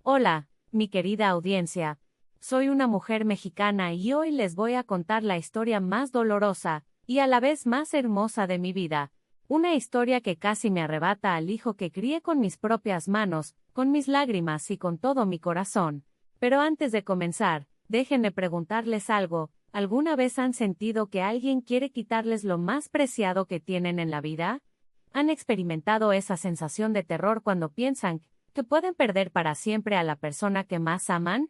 Hola, mi querida audiencia. Soy una mujer mexicana y hoy les voy a contar la historia más dolorosa, y a la vez más hermosa de mi vida. Una historia que casi me arrebata al hijo que crié con mis propias manos, con mis lágrimas y con todo mi corazón. Pero antes de comenzar, déjenme preguntarles algo. ¿Alguna vez han sentido que alguien quiere quitarles lo más preciado que tienen en la vida? ¿Han experimentado esa sensación de terror cuando piensan que pueden perder para siempre a la persona que más aman?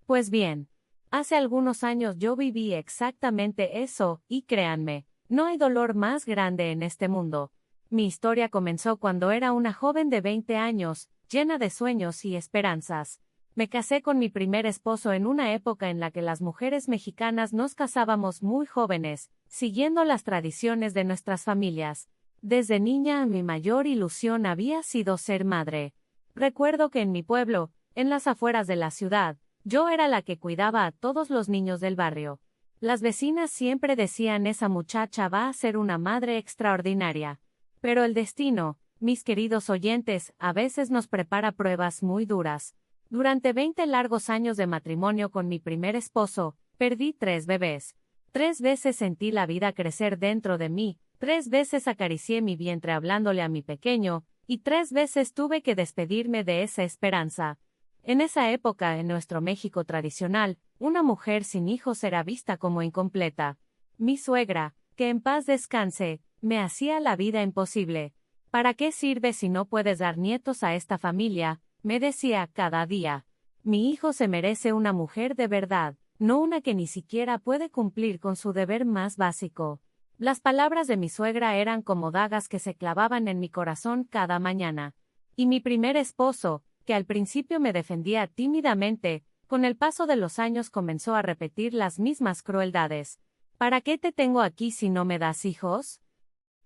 Pues bien, hace algunos años yo viví exactamente eso, y créanme, no hay dolor más grande en este mundo. Mi historia comenzó cuando era una joven de 20 años, llena de sueños y esperanzas. Me casé con mi primer esposo en una época en la que las mujeres mexicanas nos casábamos muy jóvenes, siguiendo las tradiciones de nuestras familias. Desde niña mi mayor ilusión había sido ser madre. Recuerdo que en mi pueblo, en las afueras de la ciudad, yo era la que cuidaba a todos los niños del barrio. Las vecinas siempre decían: esa muchacha va a ser una madre extraordinaria. Pero el destino, mis queridos oyentes, a veces nos prepara pruebas muy duras. Durante 20 largos años de matrimonio con mi primer esposo, perdí 3 bebés. 3 veces sentí la vida crecer dentro de mí, 3 veces acaricié mi vientre hablándole a mi pequeño, y 3 veces tuve que despedirme de esa esperanza. En esa época, en nuestro México tradicional, una mujer sin hijos era vista como incompleta. Mi suegra, que en paz descanse, me hacía la vida imposible. ¿Para qué sirve si no puedes dar nietos a esta familia?, me decía cada día. Mi hijo se merece una mujer de verdad, no una que ni siquiera puede cumplir con su deber más básico. Las palabras de mi suegra eran como dagas que se clavaban en mi corazón cada mañana. Y mi primer esposo, que al principio me defendía tímidamente, con el paso de los años comenzó a repetir las mismas crueldades. ¿Para qué te tengo aquí si no me das hijos?,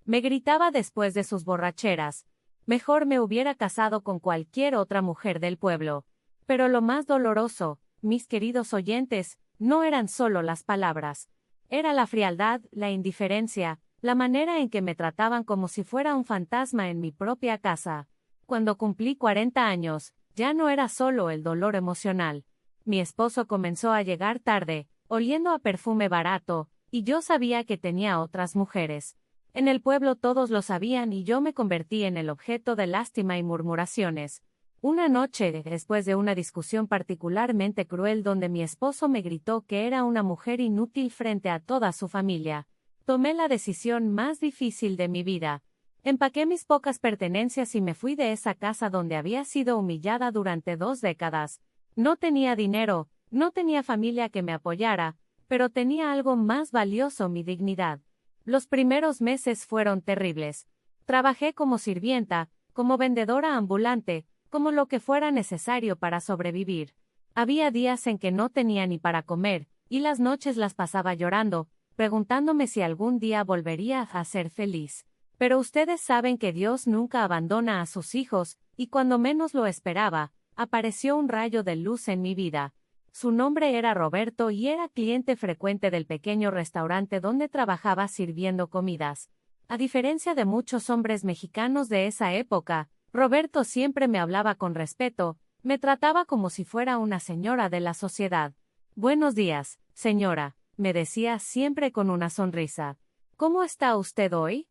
me gritaba después de sus borracheras. Mejor me hubiera casado con cualquier otra mujer del pueblo. Pero lo más doloroso, mis queridos oyentes, no eran solo las palabras. Era la frialdad, la indiferencia, la manera en que me trataban como si fuera un fantasma en mi propia casa. Cuando cumplí 40 años, ya no era solo el dolor emocional. Mi esposo comenzó a llegar tarde, oliendo a perfume barato, y yo sabía que tenía otras mujeres. En el pueblo todos lo sabían y yo me convertí en el objeto de lástima y murmuraciones. Una noche, después de una discusión particularmente cruel donde mi esposo me gritó que era una mujer inútil frente a toda su familia, tomé la decisión más difícil de mi vida. Empaqué mis pocas pertenencias y me fui de esa casa donde había sido humillada durante 2 décadas. No tenía dinero, no tenía familia que me apoyara, pero tenía algo más valioso: mi dignidad. Los primeros meses fueron terribles. Trabajé como sirvienta, como vendedora ambulante, como lo que fuera necesario para sobrevivir. Había días en que no tenía ni para comer, y las noches las pasaba llorando, preguntándome si algún día volvería a ser feliz. Pero ustedes saben que Dios nunca abandona a sus hijos, y cuando menos lo esperaba, apareció un rayo de luz en mi vida. Su nombre era Roberto y era cliente frecuente del pequeño restaurante donde trabajaba sirviendo comidas. A diferencia de muchos hombres mexicanos de esa época, Roberto siempre me hablaba con respeto, me trataba como si fuera una señora de la sociedad. «Buenos días, señora», me decía siempre con una sonrisa. «¿Cómo está usted hoy?».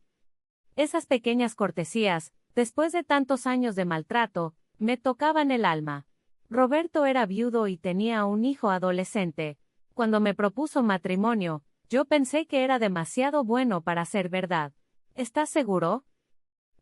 Esas pequeñas cortesías, después de tantos años de maltrato, me tocaban el alma. Roberto era viudo y tenía un hijo adolescente. Cuando me propuso matrimonio, yo pensé que era demasiado bueno para ser verdad. ¿Estás seguro?,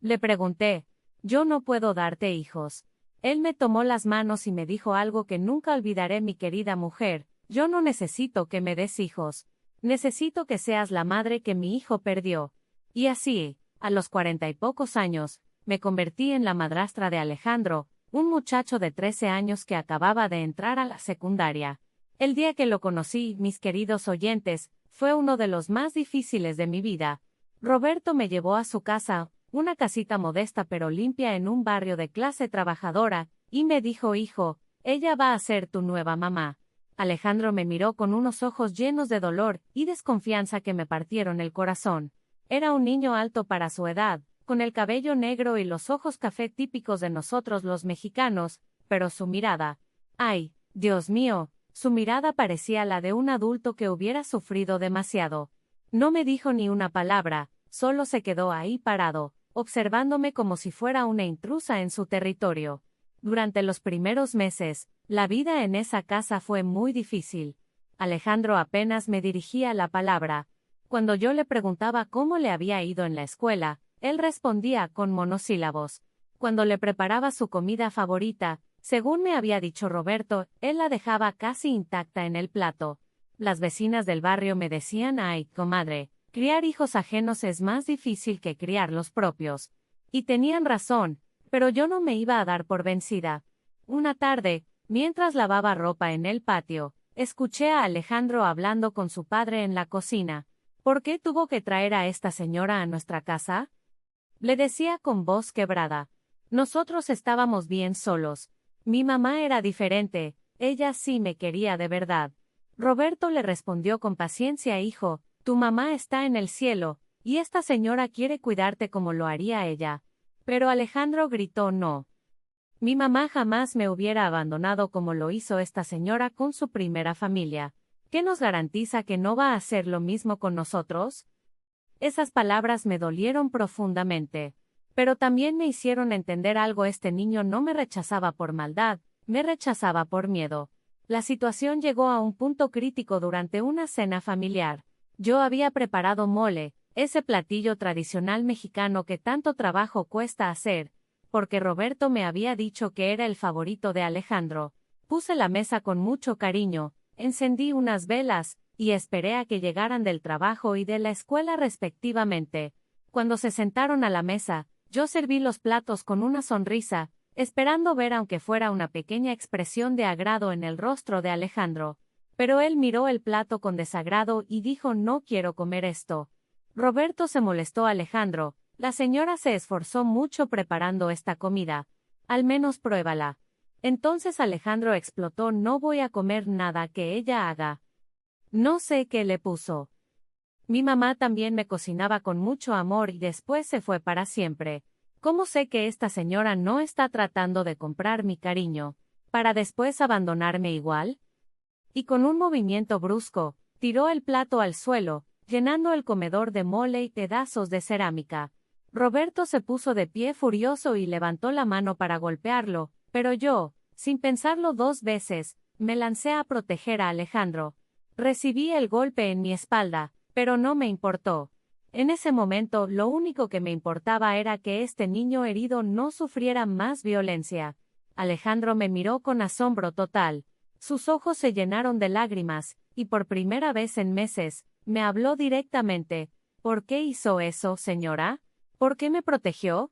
le pregunté. «Yo no puedo darte hijos». Él me tomó las manos y me dijo algo que nunca olvidaré: «Mi querida mujer, yo no necesito que me des hijos. Necesito que seas la madre que mi hijo perdió». Y así, a los 40 y pocos años, me convertí en la madrastra de Alejandro, un muchacho de 13 años que acababa de entrar a la secundaria. El día que lo conocí, mis queridos oyentes, fue uno de los más difíciles de mi vida. Roberto me llevó a su casa, una casita modesta pero limpia en un barrio de clase trabajadora, y me dijo: «Hijo, ella va a ser tu nueva mamá». Alejandro me miró con unos ojos llenos de dolor y desconfianza que me partieron el corazón. Era un niño alto para su edad, con el cabello negro y los ojos café típicos de nosotros los mexicanos, pero su mirada. ¡Ay, Dios mío! Su mirada parecía la de un adulto que hubiera sufrido demasiado. No me dijo ni una palabra, solo se quedó ahí parado, observándome como si fuera una intrusa en su territorio. Durante los primeros meses, la vida en esa casa fue muy difícil. Alejandro apenas me dirigía la palabra. Cuando yo le preguntaba cómo le había ido en la escuela, él respondía con monosílabos. Cuando le preparaba su comida favorita, según me había dicho Roberto, él la dejaba casi intacta en el plato. Las vecinas del barrio me decían: ay, comadre, criar hijos ajenos es más difícil que criar los propios. Y tenían razón, pero yo no me iba a dar por vencida. Una tarde, mientras lavaba ropa en el patio, escuché a Alejandro hablando con su padre en la cocina. ¿Por qué tuvo que traer a esta señora a nuestra casa?, le decía con voz quebrada. Nosotros estábamos bien solos. Mi mamá era diferente, ella sí me quería de verdad. Roberto le respondió con paciencia: hijo, tu mamá está en el cielo, y esta señora quiere cuidarte como lo haría ella. Pero Alejandro gritó: no. Mi mamá jamás me hubiera abandonado como lo hizo esta señora con su primera familia. ¿Qué nos garantiza que no va a hacer lo mismo con nosotros? Esas palabras me dolieron profundamente. Pero también me hicieron entender algo: este niño no me rechazaba por maldad, me rechazaba por miedo. La situación llegó a un punto crítico durante una cena familiar. Yo había preparado mole, ese platillo tradicional mexicano que tanto trabajo cuesta hacer, porque Roberto me había dicho que era el favorito de Alejandro. Puse la mesa con mucho cariño, encendí unas velas, y esperé a que llegaran del trabajo y de la escuela respectivamente. Cuando se sentaron a la mesa, yo serví los platos con una sonrisa, esperando ver aunque fuera una pequeña expresión de agrado en el rostro de Alejandro. Pero él miró el plato con desagrado y dijo: no quiero comer esto. Roberto se molestó: Alejandro, la señora se esforzó mucho preparando esta comida. Al menos pruébala. Entonces Alejandro explotó: no voy a comer nada que ella haga. No sé qué le puso. Mi mamá también me cocinaba con mucho amor y después se fue para siempre. ¿Cómo sé que esta señora no está tratando de comprar mi cariño, para después abandonarme igual? Y con un movimiento brusco, tiró el plato al suelo, llenando el comedor de mole y pedazos de cerámica. Roberto se puso de pie furioso y levantó la mano para golpearlo, pero yo, sin pensarlo dos veces, me lancé a proteger a Alejandro. Recibí el golpe en mi espalda, pero no me importó. En ese momento lo único que me importaba era que este niño herido no sufriera más violencia. Alejandro me miró con asombro total. Sus ojos se llenaron de lágrimas, y por primera vez en meses, me habló directamente. ¿Por qué hizo eso, señora? ¿Por qué me protegió?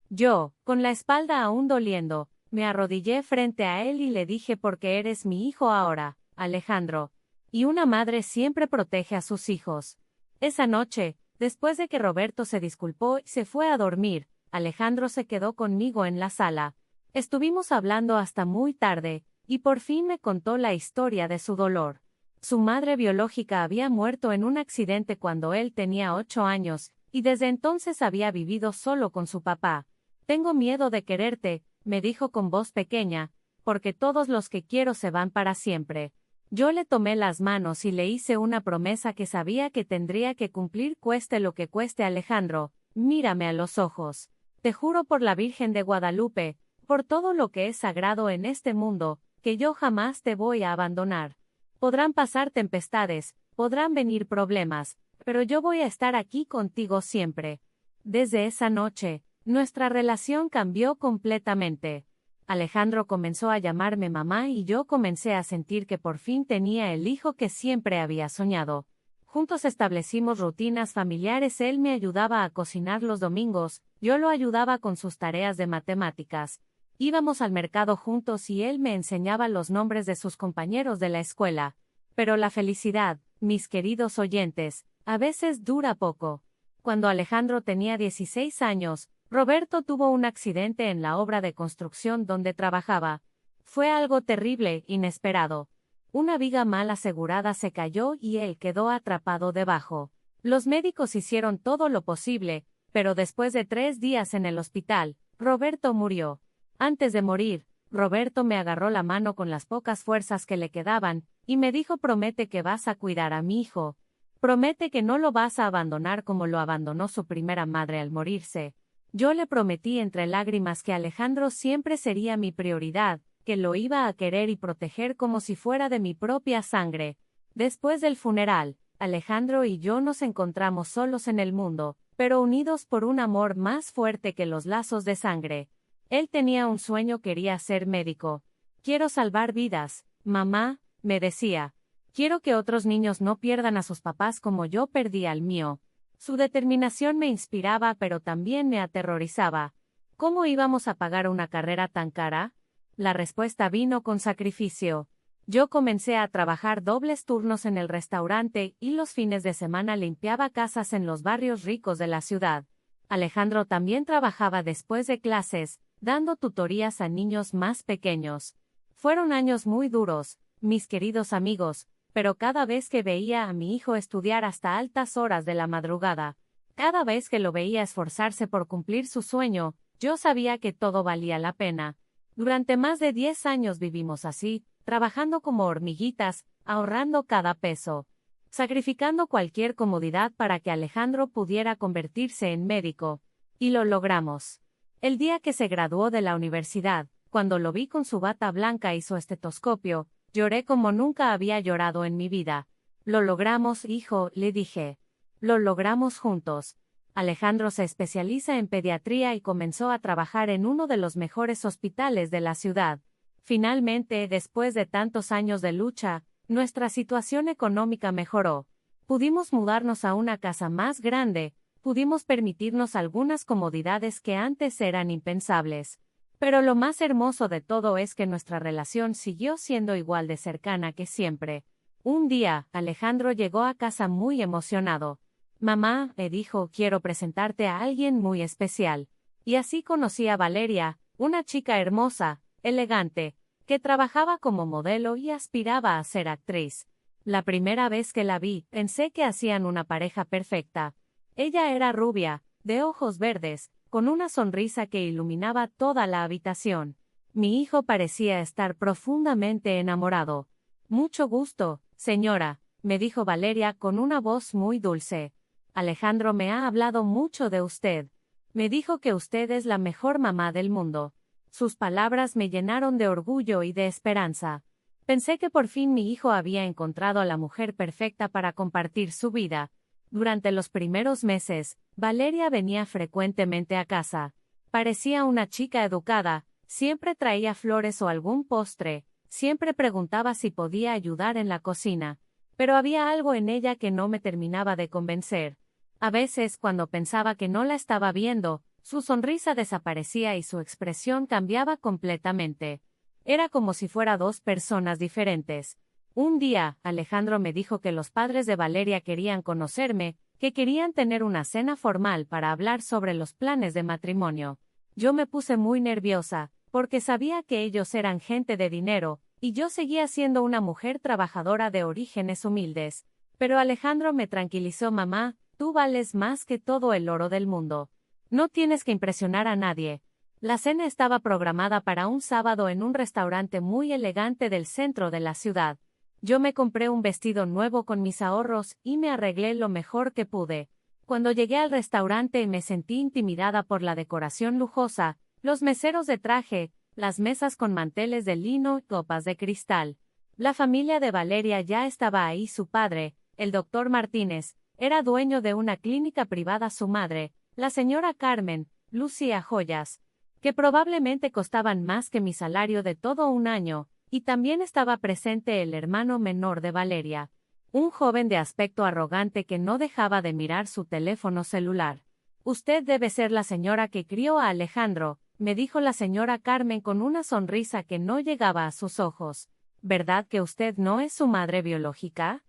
Yo, con la espalda aún doliendo, me arrodillé frente a él y le dije: porque eres mi hijo ahora, Alejandro. Y una madre siempre protege a sus hijos. Esa noche, después de que Roberto se disculpó y se fue a dormir, Alejandro se quedó conmigo en la sala. Estuvimos hablando hasta muy tarde, y por fin me contó la historia de su dolor. Su madre biológica había muerto en un accidente cuando él tenía 8 años, y desde entonces había vivido solo con su papá. Tengo miedo de quererte, me dijo con voz pequeña, porque todos los que quiero se van para siempre. Yo le tomé las manos y le hice una promesa que sabía que tendría que cumplir cueste lo que cueste. Alejandro, mírame a los ojos. Te juro por la Virgen de Guadalupe, por todo lo que es sagrado en este mundo, que yo jamás te voy a abandonar. Podrán pasar tempestades, podrán venir problemas, pero yo voy a estar aquí contigo siempre. Desde esa noche, nuestra relación cambió completamente. Alejandro comenzó a llamarme mamá y yo comencé a sentir que por fin tenía el hijo que siempre había soñado. Juntos establecimos rutinas familiares: él me ayudaba a cocinar los domingos, yo lo ayudaba con sus tareas de matemáticas. Íbamos al mercado juntos y él me enseñaba los nombres de sus compañeros de la escuela. Pero la felicidad, mis queridos oyentes, a veces dura poco. Cuando Alejandro tenía 16 años, Roberto tuvo un accidente en la obra de construcción donde trabajaba. Fue algo terrible, inesperado. Una viga mal asegurada se cayó y él quedó atrapado debajo. Los médicos hicieron todo lo posible, pero después de 3 días en el hospital, Roberto murió. Antes de morir, Roberto me agarró la mano con las pocas fuerzas que le quedaban, y me dijo: promete que vas a cuidar a mi hijo. Promete que no lo vas a abandonar como lo abandonó su primera madre al morirse. Yo le prometí entre lágrimas que Alejandro siempre sería mi prioridad, que lo iba a querer y proteger como si fuera de mi propia sangre. Después del funeral, Alejandro y yo nos encontramos solos en el mundo, pero unidos por un amor más fuerte que los lazos de sangre. Él tenía un sueño: quería ser médico. Quiero salvar vidas, mamá, me decía. Quiero que otros niños no pierdan a sus papás como yo perdí al mío. Su determinación me inspiraba, pero también me aterrorizaba. ¿Cómo íbamos a pagar una carrera tan cara? La respuesta vino con sacrificio. Yo comencé a trabajar dobles turnos en el restaurante y los fines de semana limpiaba casas en los barrios ricos de la ciudad. Alejandro también trabajaba después de clases, dando tutorías a niños más pequeños. Fueron años muy duros, mis queridos amigos, pero cada vez que veía a mi hijo estudiar hasta altas horas de la madrugada, cada vez que lo veía esforzarse por cumplir su sueño, yo sabía que todo valía la pena. Durante más de 10 años vivimos así, trabajando como hormiguitas, ahorrando cada peso, sacrificando cualquier comodidad para que Alejandro pudiera convertirse en médico. Y lo logramos. El día que se graduó de la universidad, cuando lo vi con su bata blanca y su estetoscopio, lloré como nunca había llorado en mi vida. Lo logramos, hijo, le dije. Lo logramos juntos. Alejandro se especializa en pediatría y comenzó a trabajar en uno de los mejores hospitales de la ciudad. Finalmente, después de tantos años de lucha, nuestra situación económica mejoró. Pudimos mudarnos a una casa más grande, pudimos permitirnos algunas comodidades que antes eran impensables. Pero lo más hermoso de todo es que nuestra relación siguió siendo igual de cercana que siempre. Un día, Alejandro llegó a casa muy emocionado. Mamá, me dijo, quiero presentarte a alguien muy especial. Y así conocí a Valeria, una chica hermosa, elegante, que trabajaba como modelo y aspiraba a ser actriz. La primera vez que la vi, pensé que hacían una pareja perfecta. Ella era rubia, de ojos verdes, con una sonrisa que iluminaba toda la habitación. Mi hijo parecía estar profundamente enamorado. Mucho gusto, señora, me dijo Valeria con una voz muy dulce. Alejandro me ha hablado mucho de usted. Me dijo que usted es la mejor mamá del mundo. Sus palabras me llenaron de orgullo y de esperanza. Pensé que por fin mi hijo había encontrado a la mujer perfecta para compartir su vida. Durante los primeros meses, Valeria venía frecuentemente a casa. Parecía una chica educada, siempre traía flores o algún postre, siempre preguntaba si podía ayudar en la cocina. Pero había algo en ella que no me terminaba de convencer. A veces, cuando pensaba que no la estaba viendo, su sonrisa desaparecía y su expresión cambiaba completamente. Era como si fuera dos personas diferentes. Un día, Alejandro me dijo que los padres de Valeria querían conocerme, que querían tener una cena formal para hablar sobre los planes de matrimonio. Yo me puse muy nerviosa, porque sabía que ellos eran gente de dinero, y yo seguía siendo una mujer trabajadora de orígenes humildes. Pero Alejandro me tranquilizó: mamá, tú vales más que todo el oro del mundo. No tienes que impresionar a nadie. La cena estaba programada para un sábado en un restaurante muy elegante del centro de la ciudad. Yo me compré un vestido nuevo con mis ahorros y me arreglé lo mejor que pude. Cuando llegué al restaurante me sentí intimidada por la decoración lujosa, los meseros de traje, las mesas con manteles de lino y copas de cristal. La familia de Valeria ya estaba ahí. Su padre, el doctor Martínez, era dueño de una clínica privada. Su madre, la señora Carmen, lucía joyas, que probablemente costaban más que mi salario de todo un año, y también estaba presente el hermano menor de Valeria, un joven de aspecto arrogante que no dejaba de mirar su teléfono celular. Usted debe ser la señora que crió a Alejandro, me dijo la señora Carmen con una sonrisa que no llegaba a sus ojos. ¿Verdad que usted no es su madre biológica?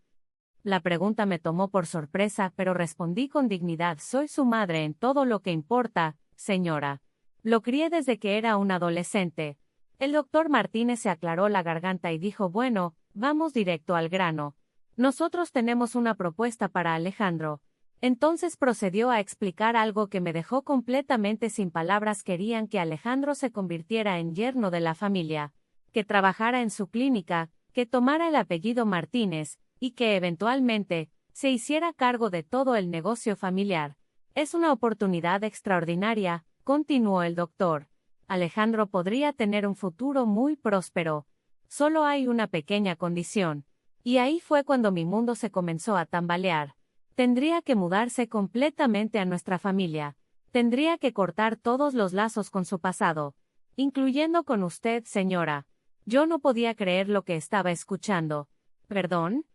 La pregunta me tomó por sorpresa, pero respondí con dignidad: soy su madre en todo lo que importa, señora. Lo crié desde que era un adolescente. El doctor Martínez se aclaró la garganta y dijo: bueno, vamos directo al grano. Nosotros tenemos una propuesta para Alejandro. Entonces procedió a explicar algo que me dejó completamente sin palabras. Querían que Alejandro se convirtiera en yerno de la familia, que trabajara en su clínica, que tomara el apellido Martínez, y que eventualmente se hiciera cargo de todo el negocio familiar. Es una oportunidad extraordinaria, continuó el doctor. Alejandro podría tener un futuro muy próspero. Solo hay una pequeña condición. Y ahí fue cuando mi mundo se comenzó a tambalear. Tendría que mudarse completamente a nuestra familia. Tendría que cortar todos los lazos con su pasado, incluyendo con usted, señora. Yo no podía creer lo que estaba escuchando. ¿Perdón?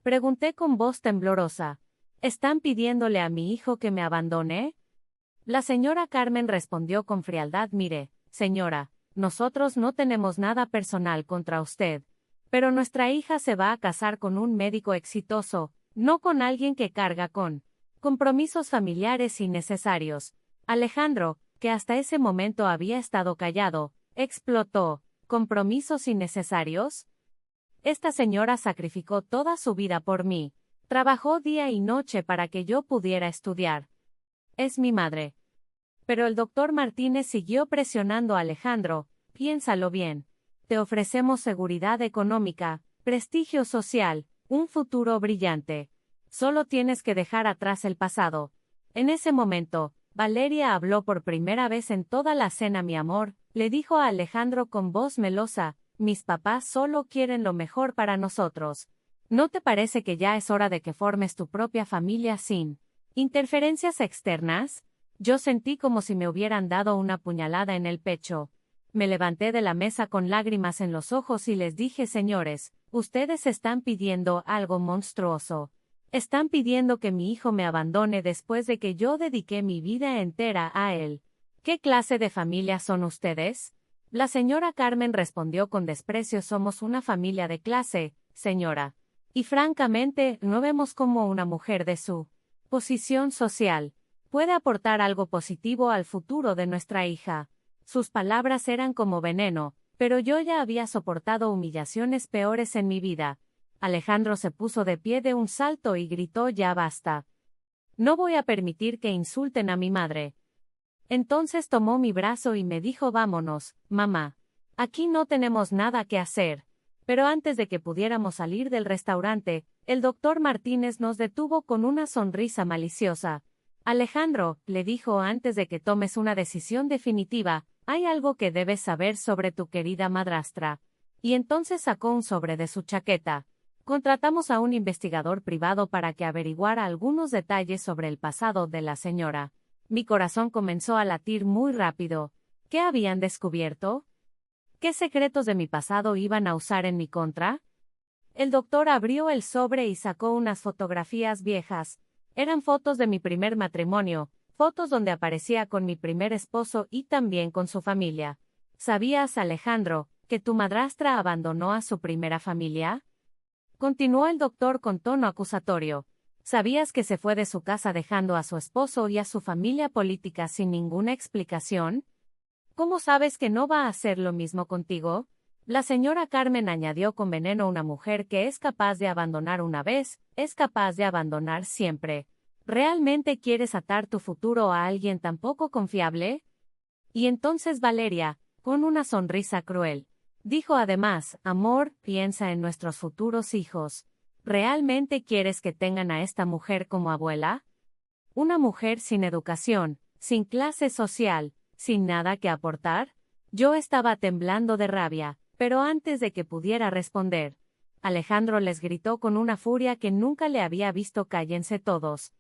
Pregunté con voz temblorosa. ¿Están pidiéndole a mi hijo que me abandone? La señora Carmen respondió con frialdad: mire, señora, nosotros no tenemos nada personal contra usted. Pero nuestra hija se va a casar con un médico exitoso, no con alguien que carga con compromisos familiares innecesarios. Alejandro, que hasta ese momento había estado callado, explotó. ¿Compromisos innecesarios? Esta señora sacrificó toda su vida por mí. Trabajó día y noche para que yo pudiera estudiar. Es mi madre. Pero el doctor Martínez siguió presionando a Alejandro. Piénsalo bien. Te ofrecemos seguridad económica, prestigio social, un futuro brillante. Solo tienes que dejar atrás el pasado. En ese momento, Valeria habló por primera vez en toda la cena. Mi amor, le dijo a Alejandro con voz melosa, mis papás solo quieren lo mejor para nosotros. ¿No te parece que ya es hora de que formes tu propia familia sin interferencias externas? Yo sentí como si me hubieran dado una puñalada en el pecho. Me levanté de la mesa con lágrimas en los ojos y les dije: señores, ustedes están pidiendo algo monstruoso. Están pidiendo que mi hijo me abandone después de que yo dediqué mi vida entera a él. ¿Qué clase de familia son ustedes? La señora Carmen respondió con desprecio: somos una familia de clase, señora. Y francamente, no vemos cómo una mujer de su posición social puede aportar algo positivo al futuro de nuestra hija. Sus palabras eran como veneno, pero yo ya había soportado humillaciones peores en mi vida. Alejandro se puso de pie de un salto y gritó: ya basta. No voy a permitir que insulten a mi madre. Entonces tomó mi brazo y me dijo: vámonos, mamá. Aquí no tenemos nada que hacer. Pero antes de que pudiéramos salir del restaurante, el doctor Martínez nos detuvo con una sonrisa maliciosa. Alejandro, le dijo, antes de que tomes una decisión definitiva, hay algo que debes saber sobre tu querida madrastra. Y entonces sacó un sobre de su chaqueta. Contratamos a un investigador privado para que averiguara algunos detalles sobre el pasado de la señora. Mi corazón comenzó a latir muy rápido. ¿Qué habían descubierto? ¿Qué secretos de mi pasado iban a usar en mi contra? El doctor abrió el sobre y sacó unas fotografías viejas. Eran fotos de mi primer matrimonio, fotos donde aparecía con mi primer esposo y también con su familia. ¿Sabías, Alejandro, que tu madrastra abandonó a su primera familia? Continuó el doctor con tono acusatorio. ¿Sabías que se fue de su casa dejando a su esposo y a su familia política sin ninguna explicación? ¿Cómo sabes que no va a hacer lo mismo contigo? La señora Carmen añadió con veneno: una mujer que es capaz de abandonar una vez, es capaz de abandonar siempre. ¿Realmente quieres atar tu futuro a alguien tan poco confiable? Y entonces Valeria, con una sonrisa cruel, dijo además: amor, piensa en nuestros futuros hijos. ¿Realmente quieres que tengan a esta mujer como abuela? Una mujer sin educación, sin clase social, sin nada que aportar. Yo estaba temblando de rabia, pero antes de que pudiera responder, Alejandro les gritó con una furia que nunca le había visto: cállense todos.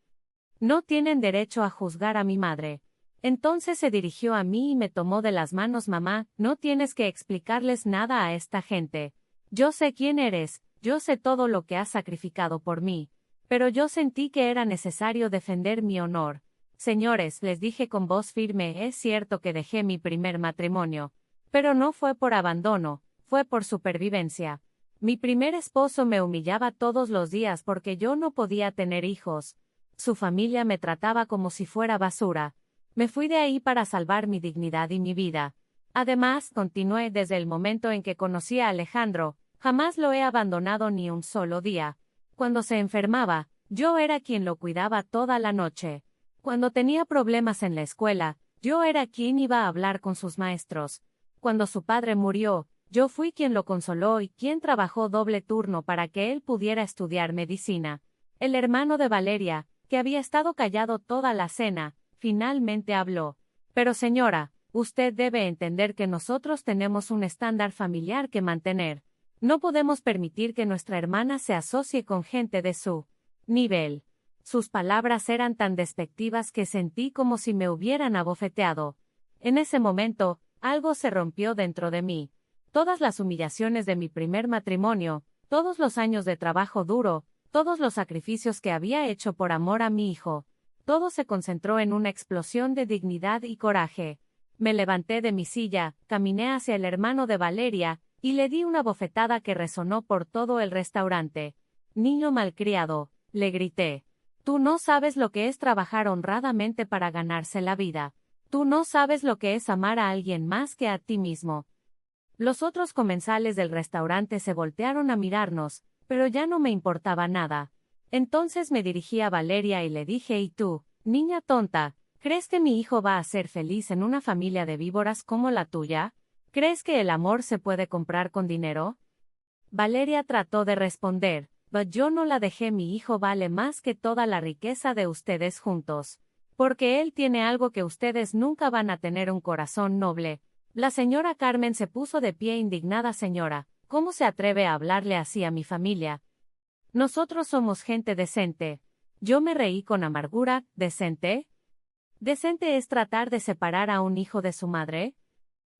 No tienen derecho a juzgar a mi madre. Entonces se dirigió a mí y me tomó de las manos: mamá, no tienes que explicarles nada a esta gente. Yo sé quién eres, yo sé todo lo que has sacrificado por mí. Pero yo sentí que era necesario defender mi honor. Señores, les dije con voz firme, es cierto que dejé mi primer matrimonio. Pero no fue por abandono, fue por supervivencia. Mi primer esposo me humillaba todos los días porque yo no podía tener hijos. Su familia me trataba como si fuera basura. Me fui de ahí para salvar mi dignidad y mi vida. Además, continué, desde el momento en que conocí a Alejandro, jamás lo he abandonado ni un solo día. Cuando se enfermaba, Yo era quien lo cuidaba toda la noche. Cuando tenía problemas en la escuela, yo era quien iba a hablar con sus maestros. Cuando su padre murió, yo fui quien lo consoló y quien trabajó doble turno para que él pudiera estudiar medicina. El hermano de Valeria, que había estado callado toda la cena, finalmente habló. Pero señora, usted debe entender que nosotros tenemos un estándar familiar que mantener. No podemos permitir que nuestra hermana se asocie con gente de su nivel. Sus palabras eran tan despectivas que sentí como si me hubieran abofeteado. En ese momento, algo se rompió dentro de mí. Todas las humillaciones de mi primer matrimonio, todos los años de trabajo duro, todos los sacrificios que había hecho por amor a mi hijo, todo se concentró en una explosión de dignidad y coraje. Me levanté de mi silla, caminé hacia el hermano de Valeria, y le di una bofetada que resonó por todo el restaurante. Niño malcriado, le grité. Tú no sabes lo que es trabajar honradamente para ganarse la vida. Tú no sabes lo que es amar a alguien más que a ti mismo. Los otros comensales del restaurante se voltearon a mirarnos, pero ya no me importaba nada. Entonces me dirigí a Valeria y le dije: ¿y tú, niña tonta, crees que mi hijo va a ser feliz en una familia de víboras como la tuya? ¿Crees que el amor se puede comprar con dinero? Valeria trató de responder: pero yo no la dejé. Mi hijo vale más que toda la riqueza de ustedes juntos. Porque él tiene algo que ustedes nunca van a tener: un corazón noble. La señora Carmen se puso de pie indignada. Señora, ¿cómo se atreve a hablarle así a mi familia? Nosotros somos gente decente. Yo me reí con amargura. ¿Decente? ¿Decente es tratar de separar a un hijo de su madre?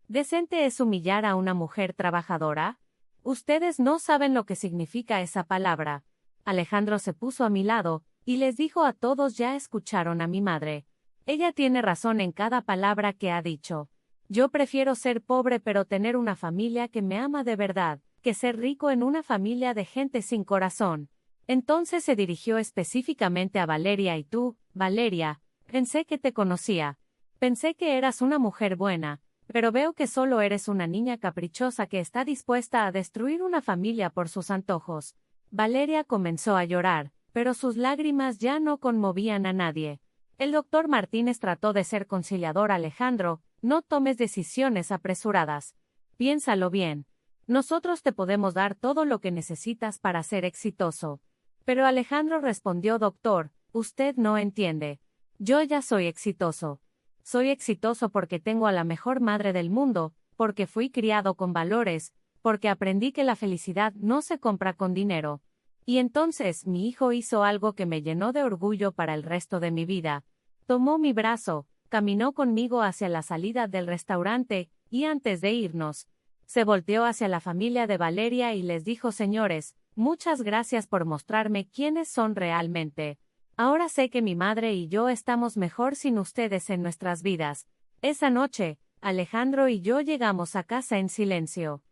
¿Decente es humillar a una mujer trabajadora? Ustedes no saben lo que significa esa palabra. Alejandro se puso a mi lado, y les dijo a todos: ya escucharon a mi madre. Ella tiene razón en cada palabra que ha dicho. Yo prefiero ser pobre pero tener una familia que me ama de verdad, que ser rico en una familia de gente sin corazón. Entonces se dirigió específicamente a Valeria: y tú, Valeria, pensé que te conocía. Pensé que eras una mujer buena. Pero veo que solo eres una niña caprichosa que está dispuesta a destruir una familia por sus antojos. Valeria comenzó a llorar, pero sus lágrimas ya no conmovían a nadie. El doctor Martínez trató de ser conciliador. Alejandro, no tomes decisiones apresuradas. Piénsalo bien. Nosotros te podemos dar todo lo que necesitas para ser exitoso. Pero Alejandro respondió: doctor, usted no entiende. Yo ya soy exitoso. Soy exitoso porque tengo a la mejor madre del mundo, porque fui criado con valores, porque aprendí que la felicidad no se compra con dinero. Y entonces mi hijo hizo algo que me llenó de orgullo para el resto de mi vida. Tomó mi brazo, caminó conmigo hacia la salida del restaurante, y antes de irnos, se volteó hacia la familia de Valeria y les dijo: señores, muchas gracias por mostrarme quiénes son realmente. Ahora sé que mi madre y yo estamos mejor sin ustedes en nuestras vidas. Esa noche, Alejandro y yo llegamos a casa en silencio.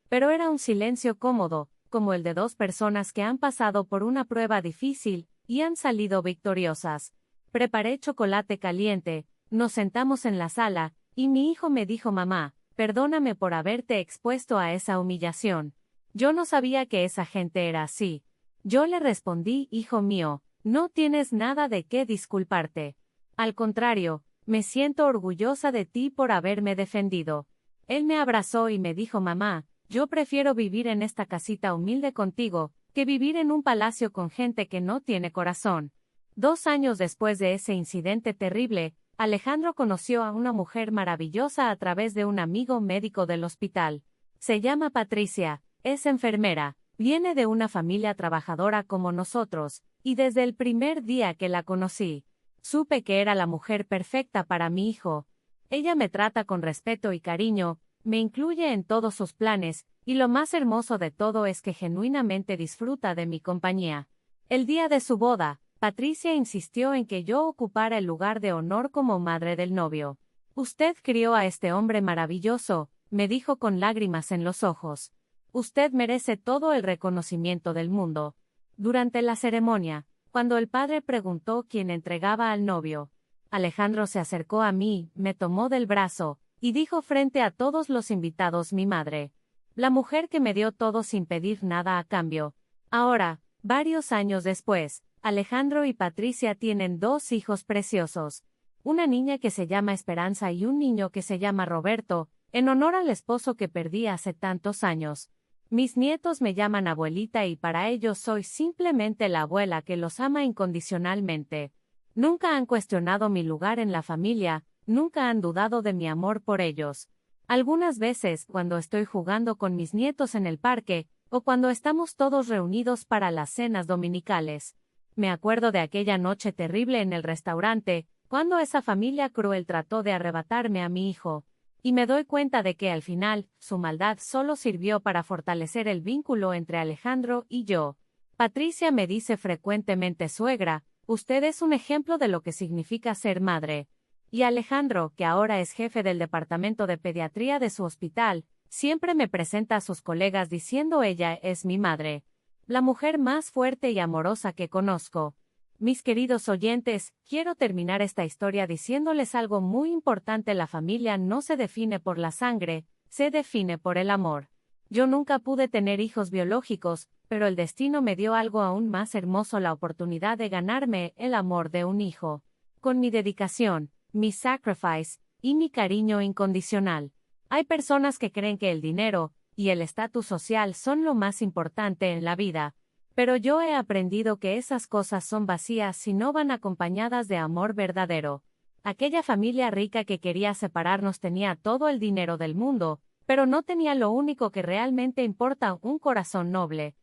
Pero era un silencio cómodo, como el de dos personas que han pasado por una prueba difícil, y han salido victoriosas. Preparé chocolate caliente, nos sentamos en la sala, y mi hijo me dijo: mamá, perdóname por haberte expuesto a esa humillación. Yo no sabía que esa gente era así. Yo le respondí: hijo mío, no tienes nada de qué disculparte. Al contrario, me siento orgullosa de ti por haberme defendido. Él me abrazó y me dijo: mamá, yo prefiero vivir en esta casita humilde contigo, que vivir en un palacio con gente que no tiene corazón. 2 años después de ese incidente terrible, Alejandro conoció a una mujer maravillosa a través de un amigo médico del hospital. Se llama Patricia, es enfermera, viene de una familia trabajadora como nosotros, y desde el primer día que la conocí, supe que era la mujer perfecta para mi hijo. Ella me trata con respeto y cariño, me incluye en todos sus planes, y lo más hermoso de todo es que genuinamente disfruta de mi compañía. El día de su boda, Patricia insistió en que yo ocupara el lugar de honor como madre del novio. Usted crió a este hombre maravilloso, me dijo con lágrimas en los ojos. Usted merece todo el reconocimiento del mundo. Durante la ceremonia, cuando el padre preguntó quién entregaba al novio, Alejandro se acercó a mí, me tomó del brazo, y dijo frente a todos los invitados: mi madre. La mujer que me dio todo sin pedir nada a cambio. Ahora, varios años después, Alejandro y Patricia tienen 2 hijos preciosos, una niña que se llama Esperanza y un niño que se llama Roberto, en honor al esposo que perdí hace tantos años. Mis nietos me llaman abuelita y para ellos soy simplemente la abuela que los ama incondicionalmente. Nunca han cuestionado mi lugar en la familia, nunca han dudado de mi amor por ellos. Algunas veces, cuando estoy jugando con mis nietos en el parque, o cuando estamos todos reunidos para las cenas dominicales, me acuerdo de aquella noche terrible en el restaurante, cuando esa familia cruel trató de arrebatarme a mi hijo, y me doy cuenta de que al final, su maldad solo sirvió para fortalecer el vínculo entre Alejandro y yo. Patricia me dice frecuentemente: suegra, usted es un ejemplo de lo que significa ser madre. Y Alejandro, que ahora es jefe del departamento de pediatría de su hospital, siempre me presenta a sus colegas diciendo: ella es mi madre, la mujer más fuerte y amorosa que conozco. Mis queridos oyentes, quiero terminar esta historia diciéndoles algo muy importante: la familia no se define por la sangre, se define por el amor. Yo nunca pude tener hijos biológicos, pero el destino me dio algo aún más hermoso: la oportunidad de ganarme el amor de un hijo. Con mi dedicación, mi sacrifice, y mi cariño incondicional. Hay personas que creen que el dinero y el estatus social son lo más importante en la vida, pero yo he aprendido que esas cosas son vacías si no van acompañadas de amor verdadero. Aquella familia rica que quería separarnos tenía todo el dinero del mundo, pero no tenía lo único que realmente importa: un corazón noble.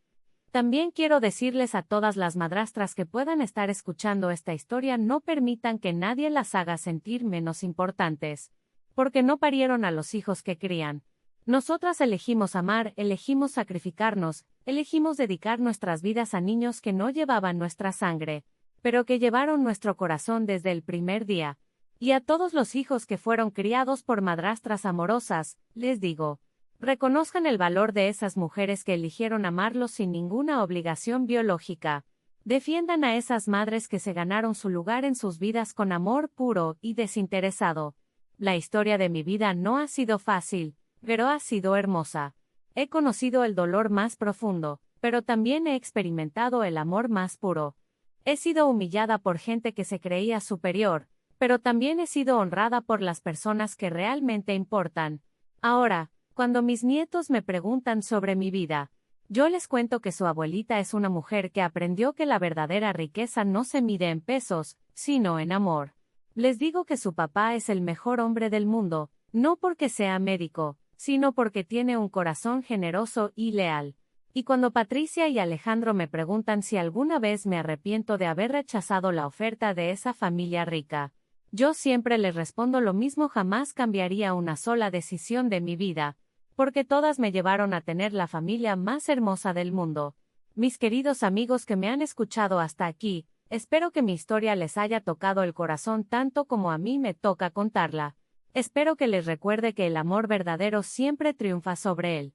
También quiero decirles a todas las madrastras que puedan estar escuchando esta historia: no permitan que nadie las haga sentir menos importantes, porque no parieron a los hijos que crían. Nosotras elegimos amar, elegimos sacrificarnos, elegimos dedicar nuestras vidas a niños que no llevaban nuestra sangre, pero que llevaron nuestro corazón desde el primer día. Y a todos los hijos que fueron criados por madrastras amorosas, les digo: reconozcan el valor de esas mujeres que eligieron amarlos sin ninguna obligación biológica. Defiendan a esas madres que se ganaron su lugar en sus vidas con amor puro y desinteresado. La historia de mi vida no ha sido fácil, pero ha sido hermosa. He conocido el dolor más profundo, pero también he experimentado el amor más puro. He sido humillada por gente que se creía superior, pero también he sido honrada por las personas que realmente importan. Ahora, cuando mis nietos me preguntan sobre mi vida, yo les cuento que su abuelita es una mujer que aprendió que la verdadera riqueza no se mide en pesos, sino en amor. Les digo que su papá es el mejor hombre del mundo, no porque sea médico, sino porque tiene un corazón generoso y leal. Y cuando Patricia y Alejandro me preguntan si alguna vez me arrepiento de haber rechazado la oferta de esa familia rica, yo siempre les respondo lo mismo: jamás cambiaría una sola decisión de mi vida, porque todas me llevaron a tener la familia más hermosa del mundo. Mis queridos amigos que me han escuchado hasta aquí, espero que mi historia les haya tocado el corazón tanto como a mí me toca contarla. Espero que les recuerde que el amor verdadero siempre triunfa sobre él.